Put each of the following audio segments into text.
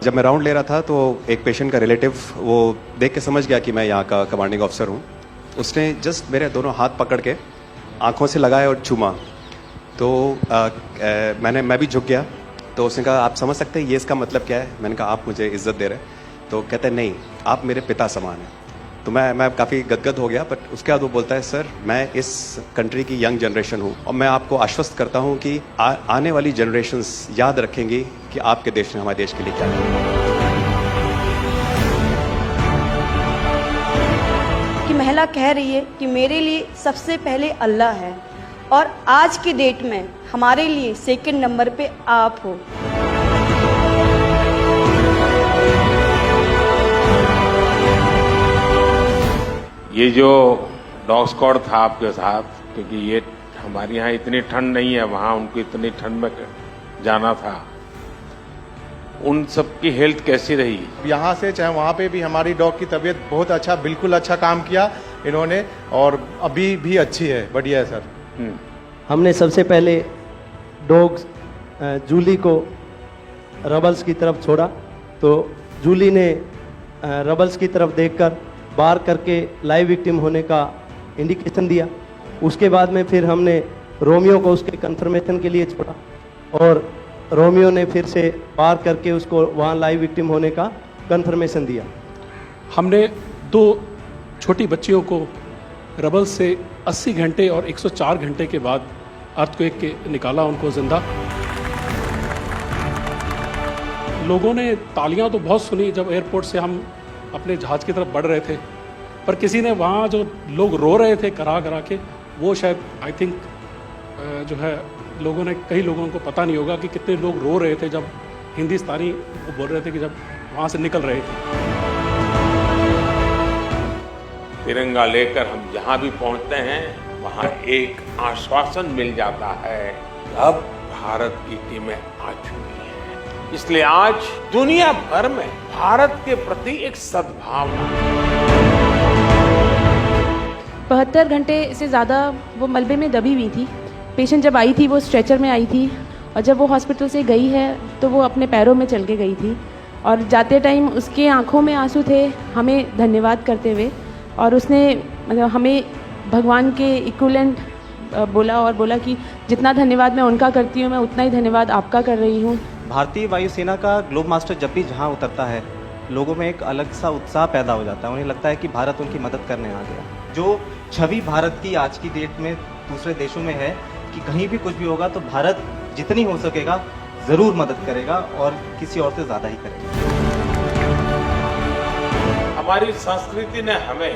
जब मैं राउंड ले रहा था तो एक पेशेंट का रिलेटिव वो देख के समझ गया कि मैं यहाँ का कमांडिंग ऑफिसर हूँ। उसने जस्ट मेरे दोनों हाथ पकड़ के आंखों से लगाए और चूमा। तो मैं भी झुक गया। तो उसने कहा आप समझ सकते हैं ये इसका मतलब क्या है? मैंने कहा आप मुझे इज्जत दे रहे हैं। तो कहते हैं नहीं, आप मेरे पिता समान हैं। तो मैं काफ़ी गदगद हो गया। बट उसके बाद वो बोलता है सर मैं इस कंट्री की यंग जनरेशन हूँ और मैं आपको आश्वस्त करता हूँ कि आने वाली जनरेशन्स याद रखेंगी कि आपके देश ने हमारे देश के लिए क्या किया। कि महिला कह रही है कि मेरे लिए सबसे पहले अल्लाह है और आज की डेट में हमारे लिए सेकंड नंबर पे आप हो। ये जो डॉग स्क्वाड था आपके साथ, क्योंकि ये हमारे यहाँ इतनी ठंड नहीं है, वहाँ उनको इतनी ठंड में जाना था, उन सब की हेल्थ कैसी रही? यहाँ से चाहे वहाँ पे भी हमारी डॉग की तबीयत बहुत अच्छा, बिल्कुल अच्छा काम किया इन्होंने और अभी भी अच्छी है, बढ़िया है सर। हमने सबसे पहले डॉग जूली को रबल्स की तरफ छोड़ा तो जूली ने रबल्स की तरफ देखकर बार करके लाइव विक्टिम होने का इंडिकेशन दिया। उसके बाद में फिर हमने रोमियो को उसके कंफर्मेशन के लिए छोड़ा और रोमियो ने फिर से बार करके उसको वहाँ लाइव विक्टिम होने का कंफर्मेशन दिया। हमने 2 छोटी बच्चियों को रबल से 80 घंटे और 104 घंटे के बाद अर्थक्वेक के निकाला उनको जिंदा। लोगों ने तालियां तो बहुत सुनी जब एयरपोर्ट से हम अपने जहाज की तरफ बढ़ रहे थे, पर किसी ने वहाँ जो लोग रो रहे थे करा करा के, वो शायद आई थिंक जो है लोगों ने, कई लोगों को पता नहीं होगा कि कितने लोग रो रहे थे जब हिंदुस्तानी वो बोल रहे थे कि जब वहाँ से निकल रहे थे। तिरंगा लेकर हम जहाँ भी पहुँचते हैं वहाँ एक आश्वासन मिल जाता है, अब भारत की टीमें आ चुकी हैं। इसलिए आज दुनिया भर में भारत के प्रति एक सद्भावना। 72 घंटे से ज़्यादा वो मलबे में दबी हुई थी। पेशेंट जब आई थी वो स्ट्रेचर में आई थी और जब वो हॉस्पिटल से गई है तो वो अपने पैरों में चल के गई थी और जाते टाइम उसके आंखों में आंसू थे हमें धन्यवाद करते हुए, और उसने मतलब हमें भगवान के इक्विवेलेंट बोला कि जितना धन्यवाद मैं उनका करती हूँ मैं उतना ही धन्यवाद आपका कर रही हूँ। भारतीय वायुसेना का ग्लोब मास्टर जब भी जहाँ उतरता है लोगों में एक अलग सा उत्साह पैदा हो जाता है। उन्हें लगता है कि भारत उनकी मदद करने आ गया। जो छवि भारत की आज की डेट में दूसरे देशों में है कि कहीं भी कुछ भी होगा तो भारत जितनी हो सकेगा ज़रूर मदद करेगा और किसी और से ज़्यादा ही करेगा। हमारी संस्कृति ने हमें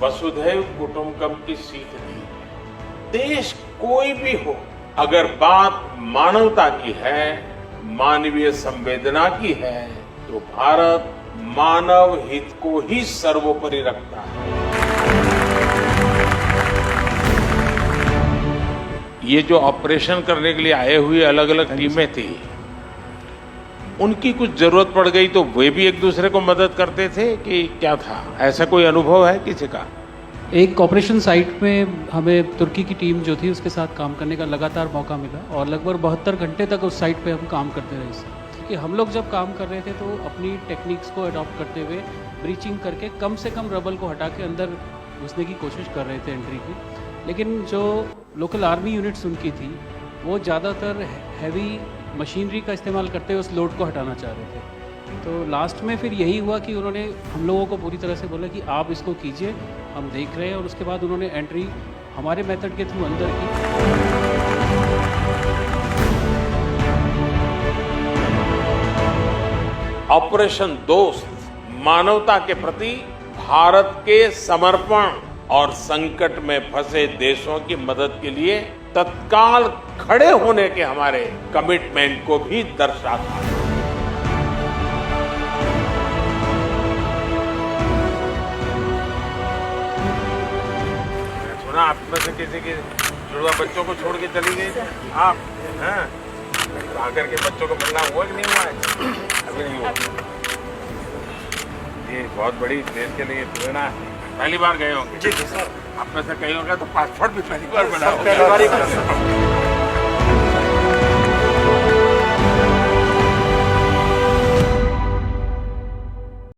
वसुधैव कुटुंबकम की सीख दी। देश कोई भी हो, अगर बात मानवता की है, मानवीय संवेदना की है, तो भारत मानव हित को ही सर्वोपरि रखता है। ये जो ऑपरेशन करने के लिए आए हुए अलग अलग टीमें थी, उनकी कुछ जरूरत पड़ गई तो वे भी एक दूसरे को मदद करते थे कि क्या था? ऐसा कोई अनुभव है किसी का? एक ऑपरेशन साइट में हमें तुर्की की टीम जो थी उसके साथ काम करने का लगातार मौका मिला और लगभग 72 घंटे तक उस साइट पे हम काम करते रहे। कि हम लोग जब काम कर रहे थे तो अपनी टेक्निक्स को अडॉप्ट करते हुए ब्रीचिंग करके कम से कम रबल को हटा के अंदर घुसने की कोशिश कर रहे थे एंट्री की। लेकिन जो लोकल आर्मी यूनिट्स उनकी थी वो ज़्यादातर हैवी मशीनरी का इस्तेमाल करते हुए उस लोड को हटाना चाह रहे थे। तो लास्ट में फिर यही हुआ कि उन्होंने हम लोगों को पूरी तरह से बोला कि आप इसको कीजिए, हम देख रहे हैं, और उसके बाद उन्होंने एंट्री हमारे मेथड के थ्रू अंदर की। ऑपरेशन दोस्त मानवता के प्रति भारत के समर्पण और संकट में फंसे देशों की मदद के लिए तत्काल खड़े होने के हमारे कमिटमेंट को भी दर्शाता है। सुना आप में से किसी के जुड़वा बच्चों को छोड़ के चली गई आप, हैं? आकर के बच्चों को मिलना हुआ कि नहीं हुआ है? अभी नहीं हुआ। ये बहुत बड़ी देश के लिए प्रेरणा है। पहली बार गए होंगे? जी सर। आप में से कई होंगे तो पासपोर्ट भी पहली बार बना होगा।